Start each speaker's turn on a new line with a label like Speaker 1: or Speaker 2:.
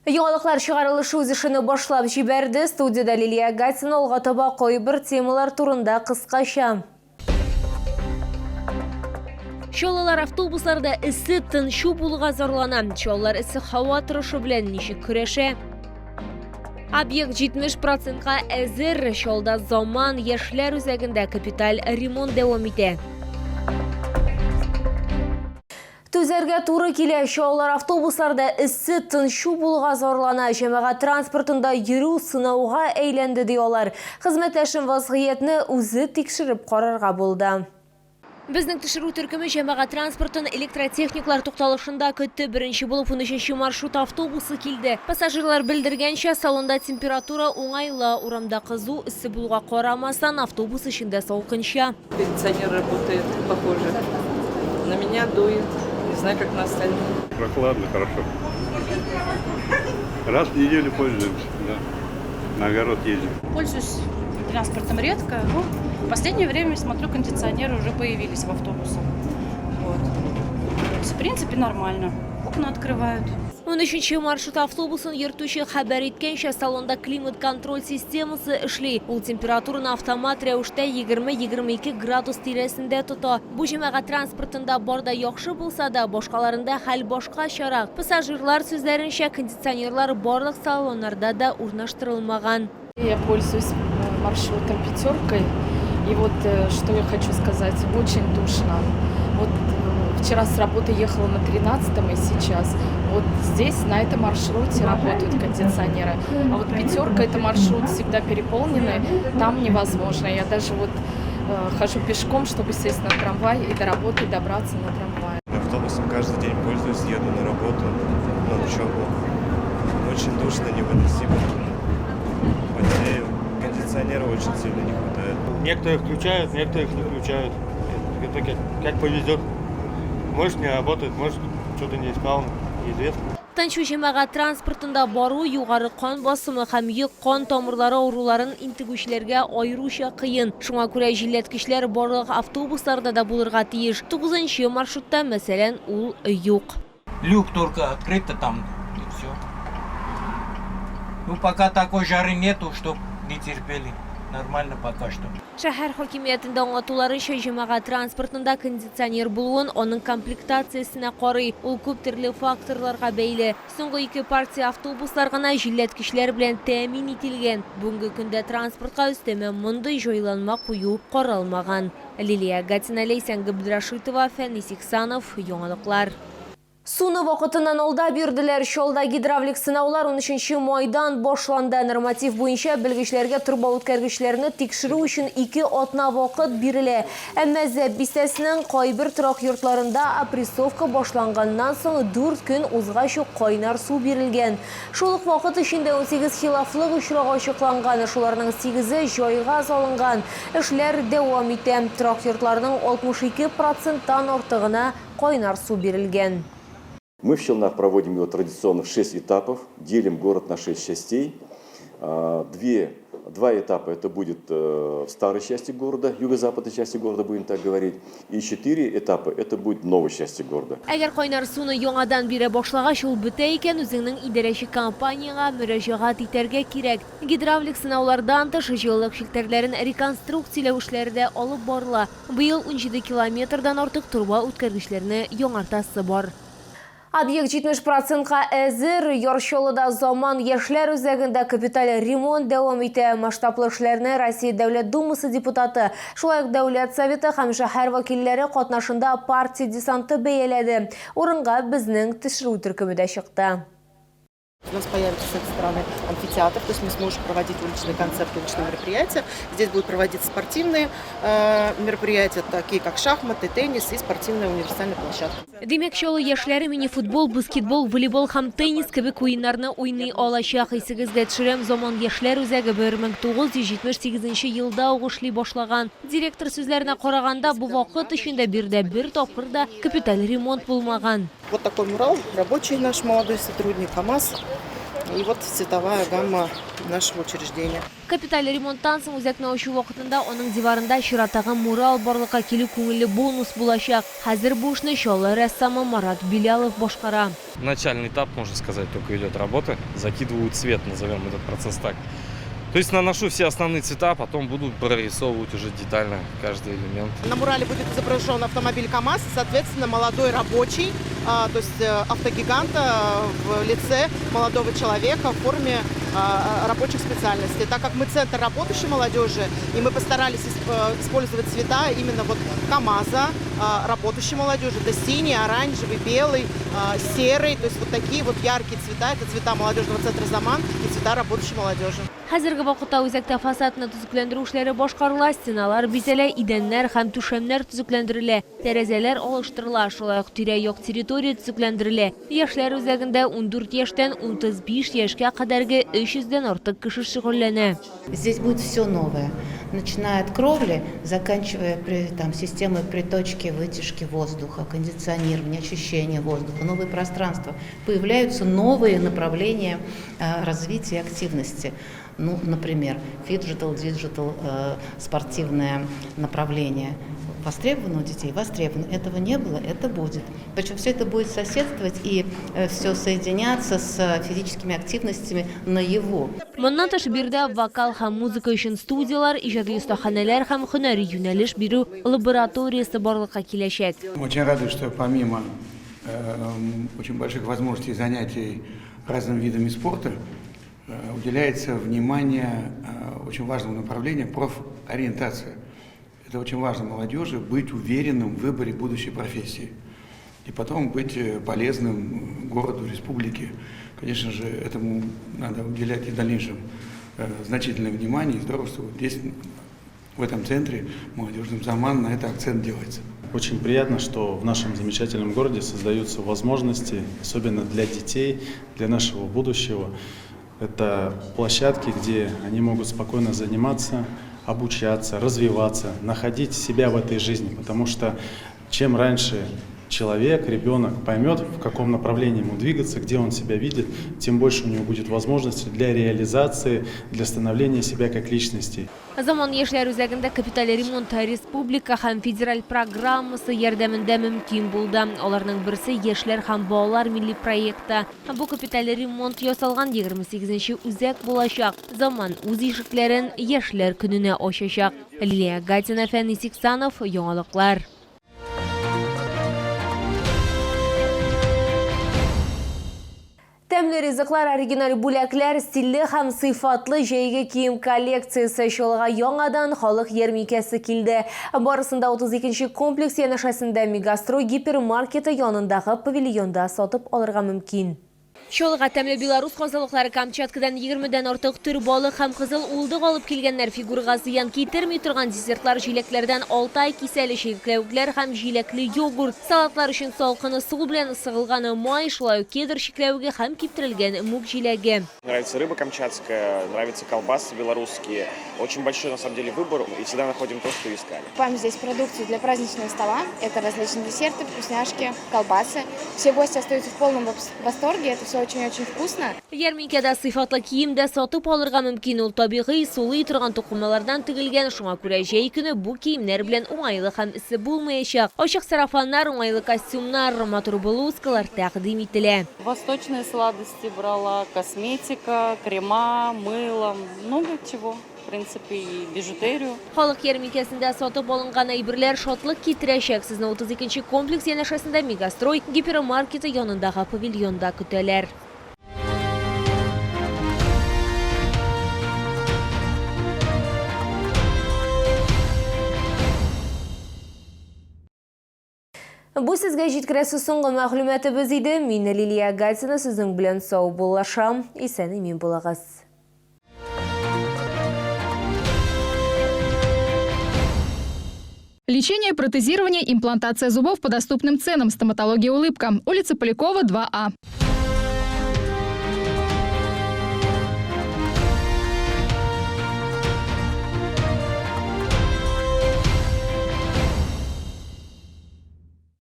Speaker 1: Яңалыклар чыгарылышы үз ишini башлап җибәрде. Студияда Лилия Гатина алга таба кайбер темалар турында кыскача. Чаллылар автобусларда эссе тынчу булуга зарлана. Чаллылар эссе һава торышы белән ничек көрәшә? Объект 70%-ка әзер. Чаллыда заман яшьләр үзәгендә капиталь ремонт дәвам итә. Түзәргә туры килә. Чаллылар автобусларда эссе тынчу булуга зарлана. Җәмәгать транспортында йөрү сынауга әйләнде диялар. Хезмәттәшем вазгыятьне үзе тикшереп карарга булды. Безнең төшерү төркеме җәмәгать транспортын электротехниклар тукталышында көтте. Беренче булып 13-нче маршрут автобусы килде. Пассажирлар белдергәнчә, салонда температура уңайлы, урамда кызу, эссе булуга карамастан автобус эчендә салкынча.
Speaker 2: Кондиционер работает похоже. На меня дует. Не знаю, как на остальных.
Speaker 3: Прохладно, хорошо. Раз в неделю пользуемся, да. На огород ездим.
Speaker 4: Пользуюсь транспортом редко, но в последнее время, смотрю, кондиционеры уже появились в автобусах. Вот. То есть, в принципе, нормально. Окна открывают.
Speaker 1: 13-нче маршрут автобусын йөртүче хәбәр иткәнчә, салонда климат-контроль системасы эшли. Ул температураны автомат рәвештә 20-22 градус тирәсендә тота. Бу җәмәгать транспортында барда яхшы булса да, башкаларында хәл башкачарак. Пассажирлар сүзләренчә, кондиционерлар барлык салоннарда да урнаштырылмаган.
Speaker 5: Я пользуюсь маршрутом «Пятеркой». И вот что я хочу сказать, очень душно. Вот вчера с работы ехала на 13-м и сейчас. Вот здесь, на этом маршруте, работают кондиционеры. А вот «Пятерка» — это маршрут всегда переполненный, там невозможно. Я даже вот хожу пешком, чтобы сесть на трамвай и до работы добраться на трамвае.
Speaker 6: Автобусом каждый день пользуюсь, еду на работу, на учебу. Очень душно, невыносимо. Потею. Кондиционера очень сильно не хватает.
Speaker 7: Некоторые включают, некоторых не включают. Это как повезет. Может не работает, может что-то неисправно, неизвестно.
Speaker 1: Тынчу җәмәгать транспортында бару, югары кан басымы һәм йөк кан тамырлары авыруларын интегүчеләргә аеруча кыен. Шуңа күрә җилләткечләр барлык автобусларда да булырга тиеш. 9-нчы маршрутта, мәсәлән, ул юк.
Speaker 8: Люк только открыто там, и все. Ну, пока такой жары нету, чтоб не терпели. Нормально пока что.
Speaker 1: Шәһәр хакимиятендә аңлатуларынча, җәмәгать транспортында кондиционер булуын аның комплектациясенә карый. Ул күп төрле факторларга бәйле. Соңгы 2 партия автобуслар гына җилләткечләр белән тәэмин ителгән. Бүгенге көндә транспортка өстәмә мондый җайланма кую каралмаган. Лилия Гатина, Лейсан Габдрашитова, Фәнис Иксанов, Яңалыклар. Суны вакытыннан алда бирделәр. Чаллыда гидравлик сынаулар 13-нче майдан башланды. Норматив буенча белгечләргә турба үткәргечләрне тикшерү өчен 2 атна вакыт бирелә. Әмма Зәп бистәсенең кайбер торак йортларында опрессовка башланганнан соң 4 көн узгач кайнар су бирелгән. Шул ук вакыт эчендә 18 хилафлык очрагы ачыкланган, шуларның 8-е җайга салынган. Эшләр дәвам итә. Торак йортларның 62%-тан артыгына кайнар су бирелгән.
Speaker 9: Мы в Челнах проводим его традиционно в 6 этапов, делим город на 6 частей. 2 этапа это будет в старой части города, юго-западной части города, будем так говорить. И 4 этапа это будет в новой части города.
Speaker 1: Әгәр кайнар суны яңадан бирә башлагач, ул бетә икән, үзеңнең идарәче компанияга мөрәҗәгать итәргә кирәк. Гидравлик сынаулардан тыш җылылык челтәрләрен реконструкцияләү эшләре дә алып барыла. Быел 17 километрдан артык турба үткәргечләрне яңартасы бар. Объект 70%-ка әзер. Чаллыда заман яшьләр үзәгендә капиталь ремонт дәвам итә. Масштаблы эшләрне Россия Дәүләт Думасы депутаты, шулай ук Дәүләт Советы һәм шәһәр вәкилләре катнашында партия десанты бәяләде. Урынга безнең төшерү төркеме дә чыкты.
Speaker 10: У нас появится с этой стороны амфитеатр, то есть мы сможем проводить уличные концерты, уличные мероприятия. Здесь будут проводиться спортивные мероприятия, такие как шахматы, теннис и спортивная универсальная площадка.
Speaker 1: Демәк, Чаллы яшьләре мини-футбол, баскетбол, волейбол һәм теннис кебек уеннарны уйный алачак. Исегездә төшерәм, заман яшьләр үзәге 1978 елда эшли башлаган. Директор сүзләренә караганда, бу вакыт эчендә бирдә бер тапкыр да капиталь ремонт булмаган.
Speaker 10: Вот такой мурал, рабочий наш молодой сотрудник КАМАЗ. И вот цветовая гамма нашего учреждения.
Speaker 1: Капиталь ремонттан соң үзәкне ачу вакытында оның диварында чиратаган мурал барлыкка килү күңелле бонус булачак. Хәзер бу эшне чаллы рәссамы Марат Билялов башкара.
Speaker 11: Начальный этап, можно сказать, только идет работа. Закидываю цвет, назовем этот процесс так. То есть наношу все основные цвета, потом буду прорисовывать уже детально каждый элемент.
Speaker 10: На мурале будет изображен автомобиль КАМАЗ, соответственно, молодой рабочий, то есть автогиганта в лице молодого человека в форме рабочих специальностей. Так как мы центр работающей молодежи, и мы постарались использовать цвета именно вот КАМАЗа, работающей молодежи, это синий, оранжевый, белый, серый, то есть вот такие вот яркие цвета, это цвета молодежного центра «Заман» и цвета работающей молодежи.
Speaker 1: Хәзерге вакытта үзәктә фасадны төзекләндерү эшләре башкарыла, стеналар бизәлә, идәннәр һәм түшәмнәр төзекләндерелә, тәрәзәләр алыштырыла, шулай ук тирә-як территория төзекләндерелә. Яшьләр үзәгендә 14 яшьтән 35 яшькә кадәрге 300-дән артык кеше шөгыльләнә.
Speaker 12: Здесь будет все новое, начиная от кровли, заканчивая системой приточки, вытяжки воздуха, кондиционирования, очищения воздуха, новые пространства. Появляются новые направления развития активности. Ну, например, фиджитал, диджитал, спортивное направление. Востребовано у детей? Востребовано. Этого не было, это будет. Причем все это будет соседствовать и все соединяться с физическими активностями наяву.
Speaker 1: Моннан тыш бирдә вокал һәм музыка өчен студиялар, иҗади остаханәләр һәм һөнәри юнәлеш бирү лабораториясе барлыкка киләчәк.
Speaker 13: Очень рады, что помимо очень больших возможностей занятий разными видами спорта уделяется внимание очень важному направлению профориентация. Это очень важно молодежи быть уверенным в выборе будущей профессии и потом быть полезным городу, республике. Конечно же, этому надо уделять и в дальнейшем значительное внимание. И здорово, что вот здесь, в этом центре молодежным «Заман» на это акцент делается.
Speaker 14: Очень приятно, что в нашем замечательном городе создаются возможности, особенно для детей, для нашего будущего. Это площадки, где они могут спокойно заниматься, обучаться, развиваться, находить себя в этой жизни. Потому что чем раньше человек, ребенок поймет, в каком направлении ему двигаться, где он себя видит, тем больше у него будет возможностей для реализации, для становления себя как личности.
Speaker 1: Заман яшьләр үзәгендә капиталь ремонт республика һәм федераль программасы ярдәмендә мөмкин булды. Аларның берсе яшьләр һәм балалар милли проекты. Бу капиталь ремонт ясалган 28-нче үзәк булачак. Заман үз ишекләрен яшьләр көненә ачачак. Лилия Гатина, Фәнис Иксанов, яңалыклар. Тәмле ризыклар, оригиналь бүләкләр, стильле һәм сыйфатлы җәйге кием коллекциясе чалга яңадан халык ярминкәсе килде. Барысында 32-нче комплекс янәшәсендә Мегастрой гипермаркеты янындагы павильонда сатып алырга мөмкин. Чалга тәмле белорус казылыклары Камчаткадан 20-дән артык төр балык һәм кызыл улдык алып килгәннәр, фигурага зыян китерми торган десертлар, җиләкләрдән алтай кисәле чикләвекләр һәм җиләкле йогурт, салатлар өчен салкыны су белән ысыгылган май, шулай ук кедр чикләвеге һәм киптерелгән мук җиләге.
Speaker 15: Нравится рыба камчатская, нравятся колбасы белорусские. Очень большой на самом деле выбор, и всегда находим то, что искали.
Speaker 16: Покупаем здесь продукцию для праздничного стола. Это различные десерты, вкусняшки, колбасы. Все гости остаются в полном восторге. Это все очень-очень вкусно.
Speaker 1: Ярминкәдә сыйфатлы кием дә сатып алырга мөмкин. Ул табигый, сулый торган тукымалардан тегелгән, шуңа күрә җәй көне бу киемнәр белән уңайлы һәм исе булмаячак. Ачык сарафаннар, уңайлы костюмнар, матур блузкалар тәкъдим ителә.
Speaker 17: Восточные сладости брала, косметика, крема, мыло, много чего. В принципе, и бижутерию.
Speaker 1: Халык ярминкәсендә сатып алынган әйберләр шатлык китерәчәк. Сезне 32-нче комплекс янәшәсендә Мегастрой гипермаркеты янындагы павильонда көтәләр. Бу сезгә җиткерәсе соңгы мәгълүматыбыз иде. Мин Лилия Гатина, сезнең белән сау булашам. Исән-имин булыгыз.
Speaker 18: Лечение, протезирование, имплантация зубов по доступным ценам. Стоматология «Улыбка». Улица Полякова, 2А.